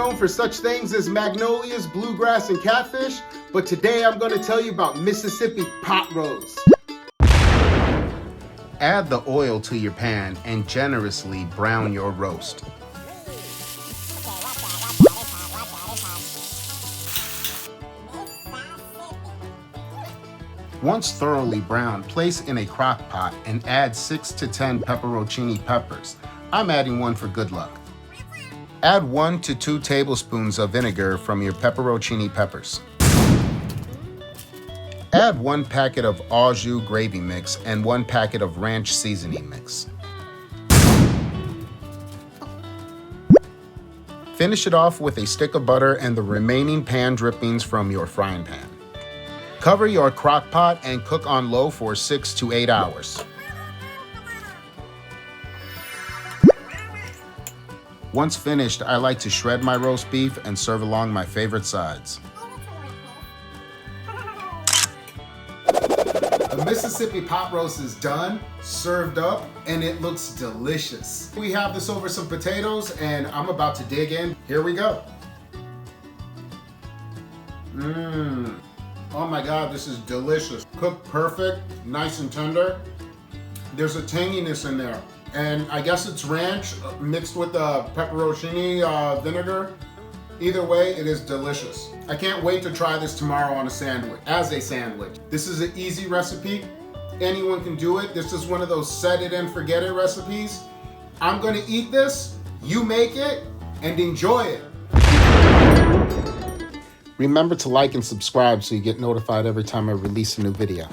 known for such things as magnolias, bluegrass, and catfish, but today I'm going to tell you about Mississippi pot roast. Add the oil to your pan and generously brown your roast. Once thoroughly browned, place in a crock pot and add 6 to 10 pepperoncini peppers. I'm adding one for good luck. Add 1 to 2 tablespoons of vinegar from your pepperoncini peppers. Add 1 packet of Au Jus gravy mix and 1 packet of ranch seasoning mix. Finish it off with a stick of butter and the remaining pan drippings from your frying pan. Cover your crock pot and cook on low for 6 to 8 hours. Once finished, I like to shred my roast beef and serve along my favorite sides. The Mississippi pot roast is done, served up, and it looks delicious. We have this over some potatoes and I'm about to dig in. Here we go. Oh my God, this is delicious. Cooked perfect, nice and tender. There's a tanginess in there. And I guess it's ranch mixed with the pepperoncini vinegar. Either way, it is delicious. I can't wait to try this tomorrow on a sandwich, as a sandwich. This is an easy recipe. Anyone can do it. This is one of those set it and forget it recipes. I'm gonna eat this, you make it, and enjoy it. Remember to like and subscribe so you get notified every time I release a new video.